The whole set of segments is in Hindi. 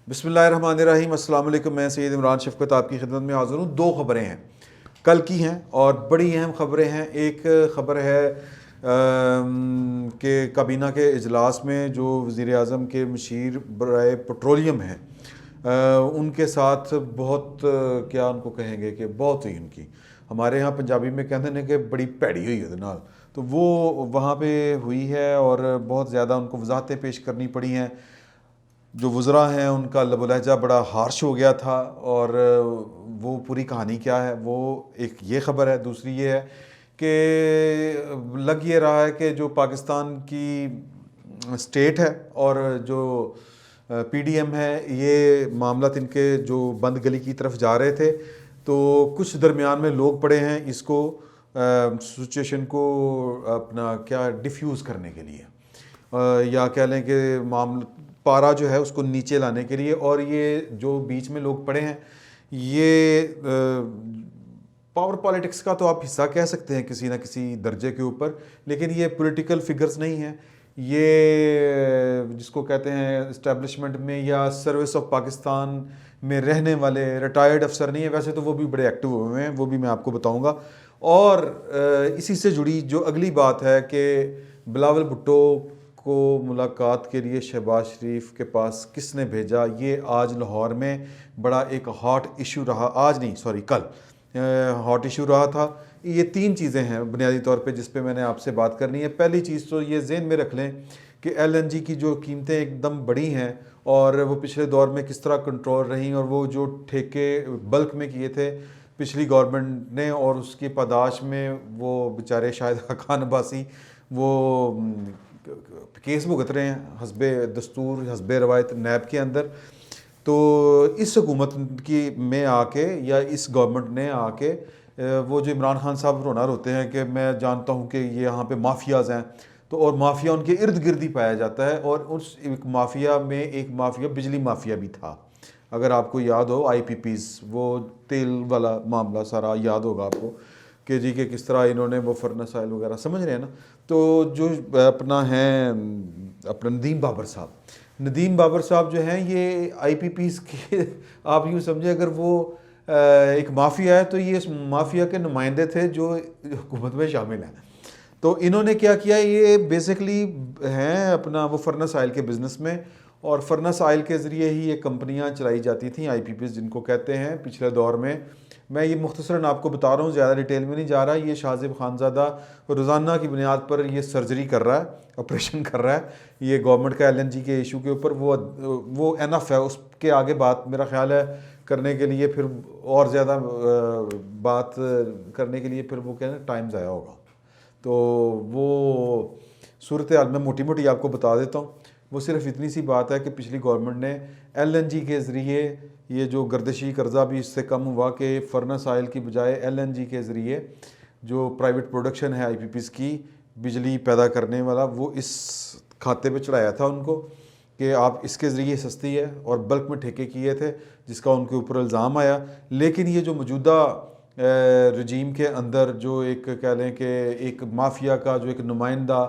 बिस्मिल्लाहिर्रहमानिर्रहीम। अस्सलाम वालेकुम। मैं सैयद इमरान शफ़क़त आपकी खिदमत में हाज़िर हूँ। दो ख़बरें हैं, कल की हैं और बड़ी अहम ख़बरें हैं। एक ख़बर है कि काबीना के इजलास में जो वज़ीर-ए-आज़म के मशीर बराए पेट्रोलियम हैं, उनके साथ बहुत क्या उनको कहेंगे कि बहुत ही उनकी, हमारे यहाँ पंजाबी में कहते हैं कि बड़ी भैड़ी हुई है नाल, तो वो वहाँ पे हुई है और बहुत ज़्यादा उनको वजाहतें पेश करनी पड़ी हैं। जो वज़रा हैं उनका लब लहजा बड़ा हार्श हो गया था और वो पूरी कहानी क्या है वो एक ये ख़बर है। दूसरी ये है कि लग ये रहा है कि जो पाकिस्तान की स्टेट है और जो पीडीएम है, ये मामला इनके जो बंद गली की तरफ जा रहे थे, तो कुछ दरमियान में लोग पड़े हैं इसको सिचुएशन को अपना क्या डिफ्यूज़ करने के लिए, या कह लें कि मामला पारा जो है उसको नीचे लाने के लिए। और ये जो बीच में लोग पड़े हैं, ये पावर पॉलिटिक्स का तो आप हिस्सा कह सकते हैं किसी ना किसी दर्जे के ऊपर, लेकिन ये पॉलिटिकल फिगर्स नहीं हैं। ये जिसको कहते हैं इस्टेब्लिशमेंट में या सर्विस ऑफ पाकिस्तान में रहने वाले रिटायर्ड अफसर नहीं है। वैसे तो वो भी बड़े एक्टिव हुए हैं, वो भी मैं आपको बताऊंगा। और इसी से जुड़ी जो अगली बात है कि बिलावल भुट्टो को मुलाकात के लिए शहबाज शरीफ के पास किसने भेजा, ये आज लाहौर में बड़ा एक हॉट इशू रहा। आज नहीं, सॉरी, कल हॉट इशू रहा था। ये तीन चीज़ें हैं बुनियादी तौर पे जिस पे मैंने आपसे बात करनी है। पहली चीज़ तो ये ज़हन में रख लें कि एलएनजी की जो कीमतें एकदम बड़ी हैं और वो पिछले दौर में किस तरह कंट्रोल रहीं, और वो जो ठेके बल्क में किए थे पिछली गवर्नमेंट ने, और उसकी पादाश में वो बेचारे शायद खान अब्बासी वो केस भुगत रहे हैं हस्बे दस्तूर हस्बे रवायत नैब के अंदर। तो इस हुकूमत की में आके या इस गवर्नमेंट ने आके वो जो इमरान खान साहब रोना रोते हैं कि मैं जानता हूँ कि ये यहाँ पे माफियाज़ हैं, तो और माफिया उनके इर्द गिर्द ही पाया जाता है। और उस एक माफिया में एक माफिया बिजली माफिया भी था, अगर आपको याद हो, आईपीपीज़, वो तेल वाला मामला सारा याद होगा आपको कि जी के किस तरह इन्होंने वो फर्नेस ऑयल वगैरह, समझ रहे हैं ना। तो जो अपना है अपना नदीम बाबर साहब जो हैं, ये आईपीपीज़ के आप यूँ समझे अगर वो एक माफिया है तो ये इस माफिया के नुमाइंदे थे जो हुकूमत में शामिल हैं। तो इन्होंने क्या किया, ये बेसिकली हैं अपना वो फर्नेस ऑयल के बिज़नेस में, और फर्नेस ऑयल के ज़रिए ही ये कंपनियां चलाई जाती थी, आईपीपीज़ जिनको कहते हैं पिछले दौर में। मैं ये मुख्तसरन आपको बता रहा हूँ, ज़्यादा डिटेल में नहीं जा रहा। ये शाहज़ेब खानज़ादा रोज़ाना की बुनियाद पर ये सर्जरी कर रहा है, ऑपरेशन कर रहा है ये गवर्नमेंट का एलएनजी के इशू के ऊपर। वो एनफ है, उसके आगे बात मेरा ख्याल है करने के लिए, फिर और ज़्यादा बात करने के लिए फिर वो कहना टाइम ज़ाया होगा। तो वो सूरत हाल मैं मोटी मोटी आपको बता देता हूँ। वो सिर्फ इतनी सी बात है कि पिछली गवर्नमेंट ने एलएनजी के ज़रिए, ये जो गर्दिशी कर्जा भी इससे कम हुआ कि फर्नेस ऑयल की बजाय एलएनजी के ज़रिए जो प्राइवेट प्रोडक्शन है आईपीपीज़ की बिजली पैदा करने वाला, वो इस खाते पे चढ़ाया था उनको कि आप इसके ज़रिए सस्ती है, और बल्क में ठेके किए थे जिसका उनके ऊपर इल्ज़ाम आया। लेकिन ये जो मौजूदा रजीम के अंदर जो एक कह लें कि एक माफिया का जो एक नुमाइंदा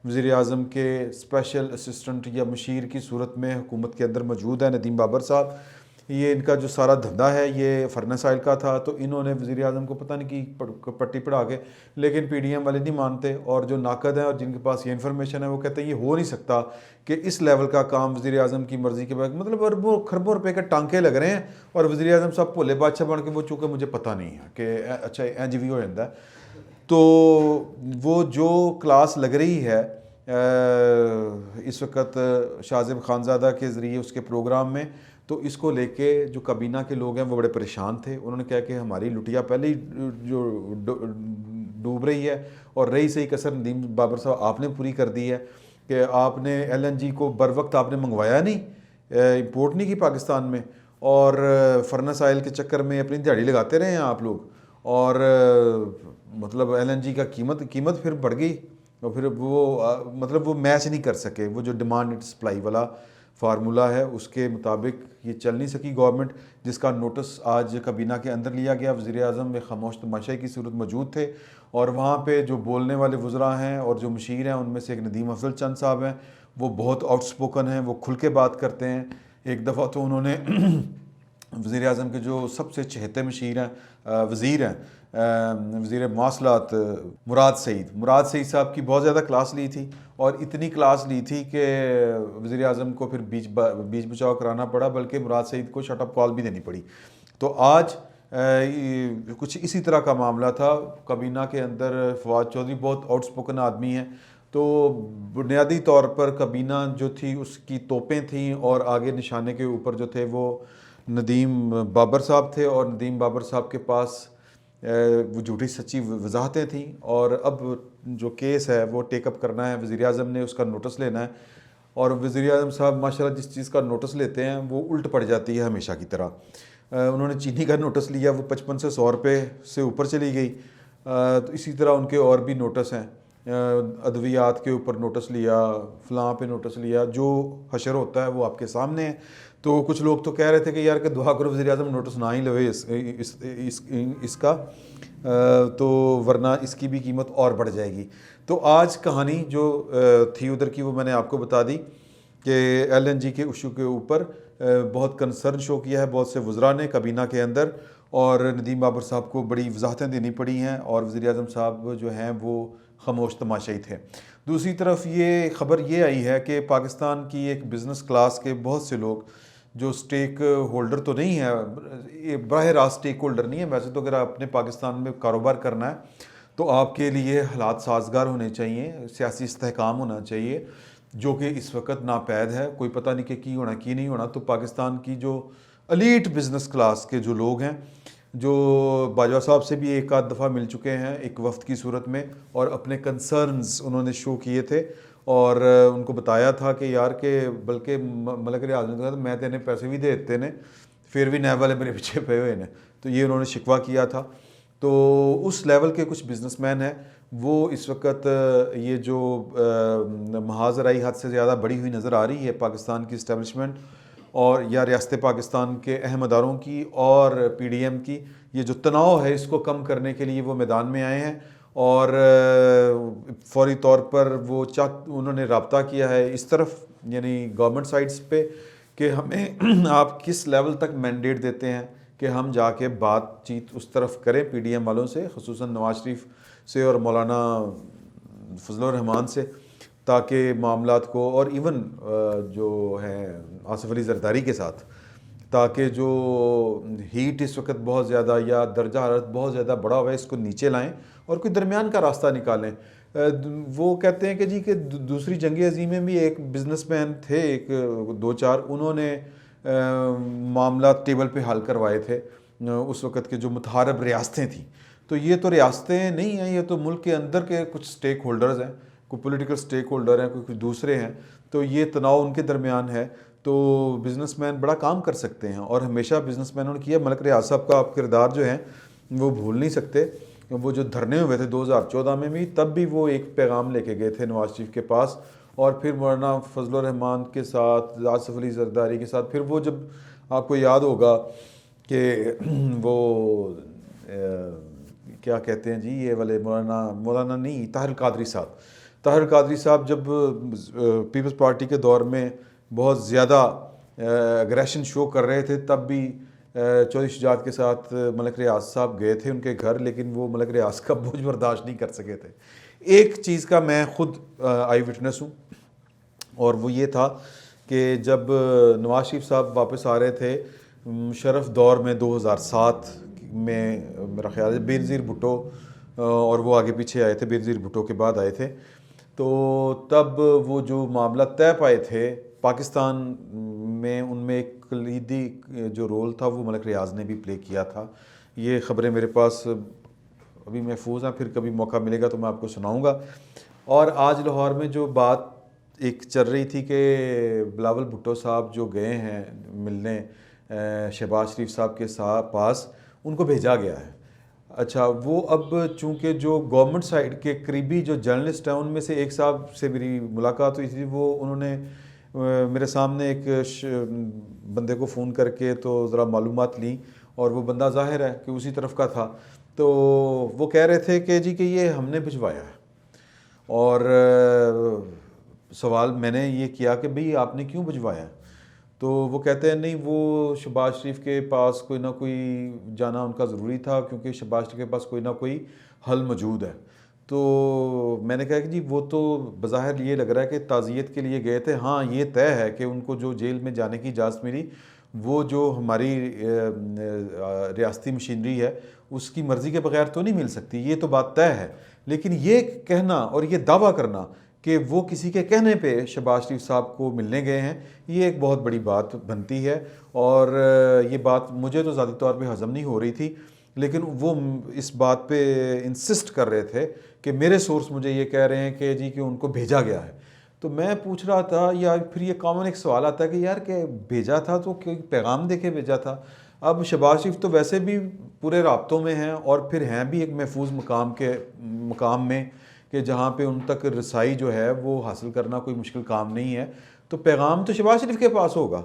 वज़ीर-ए-आज़म के स्पेशल असिस्टेंट या मशीर की सूरत में हुकूमत के अंदर मौजूद है, नदीम बाबर साहब, ये इनका जो सारा धंधा है ये फर्नेस ऑयल का था। तो इन्होंने वज़ीर-ए-आज़म को पता नहीं की पट्टी पढ़ा के, लेकिन पीडीएम वाले नहीं मानते, और जो नाकद हैं और जिनके पास ये इन्फॉर्मेशन है वो कहते हैं ये हो नहीं सकता कि इस लेवल का काम वज़ीर-ए-आज़म की मर्ज़ी के बाद, मतलब अरबों खरबों रुपए के टांके लग रहे हैं, और वज़ीर-ए-आज़म साहब भोले बादशाह बन के वो चूँकि मुझे पता नहीं है कि अच्छा इंज भी हो जाता है। तो वो जो क्लास लग रही है इस वक्त शाहज़ेब खानज़ादा के ज़रिए उसके प्रोग्राम में, तो इसको लेके जो काबीना के लोग हैं वो बड़े परेशान थे। उन्होंने कहा कि हमारी लुटिया पहले ही जो डूब रही है, और रही सही कसर नदीम बाबर साहब आपने पूरी कर दी है कि आपने एलएनजी को बर वक्त आपने मंगवाया नहीं, इंपोर्ट नहीं की पाकिस्तान में, और फर्नेस ऑयल के चक्कर में अपनी दिहाड़ी लगाते रहे हैं आप लोग, और मतलब एलएनजी का कीमत फिर बढ़ गई, और फिर वो मतलब वो मैच नहीं कर सके, वो जो डिमांड सप्लाई वाला फार्मूला है उसके मुताबिक ये चल नहीं सकी गवर्नमेंट, जिसका नोटिस आज काबीना के अंदर लिया गया। वज़ीर-ए-आज़म में खामोश तमाशाई की सूरत मौजूद थे, और वहाँ पे जो बोलने वाले वज़रा हैं और जो मशीर हैं उनमें से एक नदीम अफजल चंद साहब हैं, वो बहुत आउटस्पोकन हैं, वो खुल के बात करते हैं एक दफ़ा तो उन्होंने वज़ीर आज़म के जो सबसे चहेते मशीर हैं वज़ीर हैं, वज़ीर मवासलात मुराद सईद साहब की बहुत ज़्यादा क्लास ली थी, और इतनी क्लास ली थी कि वज़ीर आज़म को फिर बीच बचाव कराना पड़ा, बल्कि मुराद सईद को शटअप कॉल भी देनी पड़ी। तो आज कुछ इसी तरह का मामला था। काबीना के अंदर फवाद चौधरी बहुत आउटस्पोकन आदमी हैं, तो बुनियादी तौर पर काबीना जो थी उसकी तोपें थीं, और आगे निशाने के ऊपर जो थे वो नदीम बाबर साहब थे, और नदीम बाबर साहब के पास वो झूठी सच्ची वजाहतें थीं। और अब जो केस है वो टेकअप करना है, वज़ीर आज़म ने उसका नोटिस लेना है, और वज़ीर आज़म साहब माशाल्लाह जिस चीज़ का नोटिस लेते हैं वो उल्ट पड़ जाती है हमेशा की तरह। उन्होंने चीनी का नोटिस लिया, वो 55 से 100 रुपये से ऊपर चली गई। तो इसी तरह उनके और भी नोटिस हैं, अद्वियात के ऊपर नोटिस लिया, फ़लाँ पे नोटिस लिया, जो हशर होता है वो आपके सामने है। तो कुछ लोग तो कह रहे थे कि यार कि दुआ करो वज़ीर आज़म नोटिस ना ही लवे इसका, तो वरना इसकी भी कीमत और बढ़ जाएगी। तो आज कहानी जो थी उधर की वो मैंने आपको बता दी कि LNG के इशू के ऊपर बहुत कंसर्न शो किया है बहुत से वज़रा ने काबीना के अंदर, और नदीम बाबर साहब को बड़ी वजाहतें देनी पड़ी हैं, और वज़ीर आज़म साहब जो हैं वो खामोश तमाशाई थे। दूसरी तरफ ये ख़बर ये आई है कि पाकिस्तान की एक बिज़नेस क्लास के बहुत से लोग जो स्टेक होल्डर तो नहीं है, ये बराह रास्त स्टेक होल्डर नहीं है। वैसे तो अगर आपने पाकिस्तान में कारोबार करना है तो आपके लिए हालात साजगार होने चाहिए, सियासी इस्तेहकाम होना चाहिए, जो कि इस वक्त नापैद है। कोई पता नहीं कि की होना की नहीं होना। तो पाकिस्तान की जो एलीट बिज़नेस क्लास के जो लोग हैं, जो बाजवा साहब से भी एक आध दफ़ा मिल चुके हैं एक वफ्द की सूरत में, और अपने कंसर्न्स उन्होंने शो किए थे, और उनको बताया था कि यार के बल्कि मलक रियाज ने कहा तो मैं तेने पैसे भी दे देते ने, फिर भी नैब वाले मेरे पीछे पे हुए ने। तो ये उन्होंने शिकवा किया था। तो उस लेवल के कुछ बिजनेसमैन हैं, वो इस वक्त ये जो महाजराई हद से ज़्यादा बढ़ी हुई नज़र आ रही है पाकिस्तान की इस्टेब्लिशमेंट और या रियासत पाकिस्तान के अहम अदारों की और PDM की, ये जो तनाव है इसको कम करने के लिए वो मैदान में आए हैं। और फौरी तौर पर वो उन्होंने रब्ता किया है इस तरफ, यानी गवर्नमेंट साइड्स पे, कि हमें आप किस लेवल तक मैंडेट देते हैं कि हम जाके बातचीत उस तरफ करें PDM वालों से, ख़ुसूसन नवाज शरीफ से और मौलाना फजलुर रहमान से, ताकि मामलात को, और इवन जो है आसिफ अली जरदारी के साथ, ताकि जो हीट इस वक्त बहुत ज़्यादा या दर्जा हरारत बहुत ज़्यादा बढ़ा हुआ है इसको नीचे लाएं और कोई दरमियान का रास्ता निकालें। वो कहते हैं कि जी कि दूसरी जंग अज़ीम में भी एक बिजनेसमैन थे, एक दो चार, उन्होंने मामला टेबल पे हल करवाए थे उस वक़्त के जो मुतहारब रियासतें थीं। तो ये तो रियासतें नहीं हैं, ये तो मुल्क के अंदर के कुछ स्टेक होल्डर्स हैं, कोई पॉलिटिकल स्टेक होल्डर हैं, कोई कुछ दूसरे हैं। तो ये तनाव उनके दरमियान है। तो बिज़नेसमैन बड़ा काम कर सकते हैं, और हमेशा बिज़नेसमैनों ने किया। मलक रियाज साहब का आप किरदार जो है वो भूल नहीं सकते। वो जो धरने हुए थे 2014 में भी, तब भी वो एक पैगाम लेके गए थे नवाज शरीफ के पास, और फिर मौलाना फजलुर रहमान के साथ, आसिफ अली जरदारी के साथ, फिर वो जब आपको याद होगा कि वो क्या कहते हैं जी, ये वाले मौलाना नहीं, ताहिर कादरी साहब जब पीपल्स पार्टी के दौर में बहुत ज़्यादा एग्रेशन शो कर रहे थे, तब भी चौधरी शुजात के साथ मलक रियाज साहब गए थे उनके घर, लेकिन वो मलक रियाज का बोझ बर्दाश्त नहीं कर सके थे। एक चीज़ का मैं खुद आई विटनेस हूँ, और वो ये था कि जब नवाज शरीफ साहब वापस आ रहे थे मुशर्रफ दौर में 2007 में, मेरा ख्याल है बेनज़ीर भुट्टो, और वो आगे पीछे आए थे, बेनज़ीर भुट्टो के बाद आए थे, तो तब वो जो मामला तय पाए थे पाकिस्तान में, उनमें एक कलीदी जो रोल था वो मलक रियाज ने भी प्ले किया था। ये ख़बरें मेरे पास अभी महफूज हैं, फिर कभी मौका मिलेगा तो मैं आपको सुनाऊंगा। और आज लाहौर में जो बात एक चल रही थी कि बिलावल भुट्टो साहब जो गए हैं मिलने शहबाज शरीफ साहब के पास, उनको भेजा गया है। अच्छा, वो अब चूँकि जो गवर्नमेंट साइड के करीबी जो जर्नलिस्ट हैं, उनमें से एक साहब से मेरी मुलाकात हुई थी, वो उन्होंने मेरे सामने एक बंदे को फ़ोन करके तो ज़रा मालूमात ली, और वो बंदा ज़ाहिर है कि उसी तरफ का था। तो वो कह रहे थे कि जी कि ये हमने भिजवाया है, और सवाल मैंने ये किया कि भाई आपने क्यों भिजवाया? तो वो कहते हैं नहीं, वो शहबाज शरीफ के पास कोई ना कोई जाना उनका ज़रूरी था क्योंकि शहबाज शरीफ के पास कोई ना कोई हल मौजूद है। तो मैंने कहा कि जी वो तो बज़ाहिर ये लग रहा है कि ताज़ियत के लिए गए थे। हाँ, ये तय है कि उनको जो जेल में जाने की इजाज़त मिली वो जो हमारी रियासती मशीनरी है उसकी मर्ज़ी के बगैर तो नहीं मिल सकती, ये तो बात तय है। लेकिन ये कहना और ये दावा करना कि वो किसी के कहने पे शहबाज शरीफ साहब को मिलने गए हैं, ये एक बहुत बड़ी बात बनती है। और ये बात मुझे तो ज़ाती तौर पे हज़म नहीं हो रही थी, लेकिन वो इस बात पे इंसिस्ट कर रहे थे कि मेरे सोर्स मुझे ये कह रहे हैं कि जी कि उनको भेजा गया है। तो मैं पूछ रहा था, या फिर ये कॉमन एक सवाल आता है कि यार कि भेजा था तो कोई पैगाम दे के भेजा था। अब शहबाज शरीफ तो वैसे भी पूरे राब्तों में हैं और फिर हैं भी एक महफूज मकाम में कि जहाँ पे उन तक रसाई जो है वो हासिल करना कोई मुश्किल काम नहीं है। तो पैगाम तो शहबाज शरीफ के पास होगा,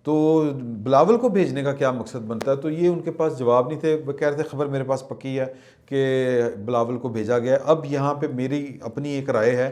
तो बिलावल को भेजने का क्या मकसद बनता है? तो ये उनके पास जवाब नहीं थे। वो कह रहे थे खबर मेरे पास पक्की है कि बिलावल को भेजा गया। अब यहाँ पे मेरी अपनी एक राय है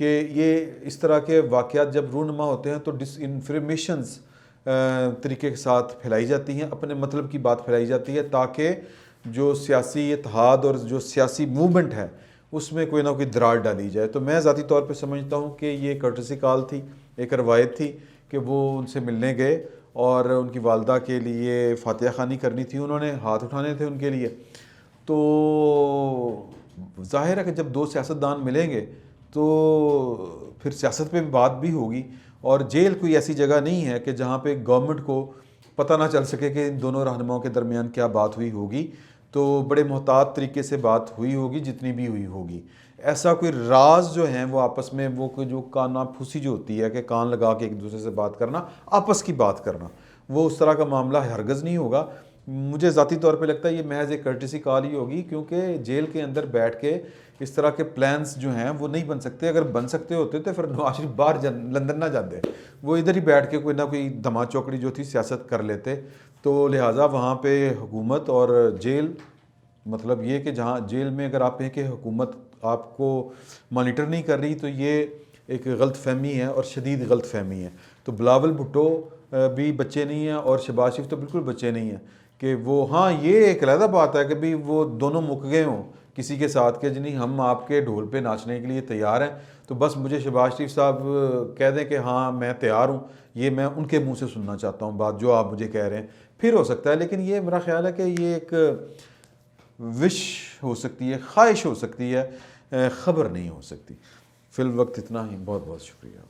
कि ये इस तरह के वाक़यात जब रूनुमा होते हैं तो डिसइंफॉर्मेशंस तरीके के साथ फैलाई जाती हैं, अपने मतलब की बात फैलाई जाती है ताकि जो सियासी इत्तेहाद और जो सियासी मूवमेंट है उसमें कोई ना कोई दरार डाली जाए। तो मैं ज़ाती तौर पे समझता हूँ कि ये कर्टसी कॉल थी, एक रवायत थी कि वो उनसे मिलने गए और उनकी वालदा के लिए फातिहा खानी करनी थी, उन्होंने हाथ उठाने थे उनके लिए। तो जाहिर है कि जब दो सियासतदान मिलेंगे तो फिर सियासत पे बात भी होगी। और जेल कोई ऐसी जगह नहीं है कि जहाँ पे गवर्नमेंट को पता ना चल सके कि इन दोनों रहनुमाओं के दरमियान क्या बात हुई होगी। तो बड़े मोहतात तरीके से बात हुई होगी जितनी भी हुई होगी। ऐसा कोई राज जो हैं वो आपस में वो कोई जो कानाफूसी जो होती है कि कान लगा के एक दूसरे से बात करना, आपस की बात करना, वो उस तरह का मामला हरगज़ नहीं होगा। मुझे ज़ाती तौर पे लगता है ये महज एक कर्टसी कॉल ही होगी, क्योंकि जेल के अंदर बैठ के इस तरह के प्लान्स जो हैं वो नहीं बन सकते। अगर बन सकते होते तो फिर नवाज शरीफ बाहर लंदन ना जाते, वो इधर ही बैठ के कोई ना कोई धमा चौकड़ी जो थी सियासत कर लेते। तो लिहाजा वहाँ पे हुकूमत और जेल, मतलब ये कि जहाँ जेल में अगर आप कहें कि हुकूमत आपको मॉनिटर नहीं कर रही तो ये एक गलत फहमी है और शदीद गलत फहमी है। तो बिलावल भुट्टो भी बच्चे नहीं हैं और शहबाज शरीफ तो बिल्कुल बच्चे नहीं हैं कि वो, हाँ ये एक अलग बात है कि भाई वो दोनों मुक गए हों किसी के साथ के नहीं हम आपके ढोल पे नाचने के लिए तैयार हैं, तो बस मुझे शहबाज शरीफ साहब कह दें कि हाँ मैं तैयार हूँ, ये मैं उनके मुंह से सुनना चाहता हूँ बात जो आप मुझे कह रहे हैं। फिर हो सकता है, लेकिन ये मेरा ख्याल है कि ये एक विश हो सकती है, ख्वाहिश हो सकती है, ख़बर नहीं हो सकती। फ़िल वक्त इतना ही। बहुत बहुत शुक्रिया।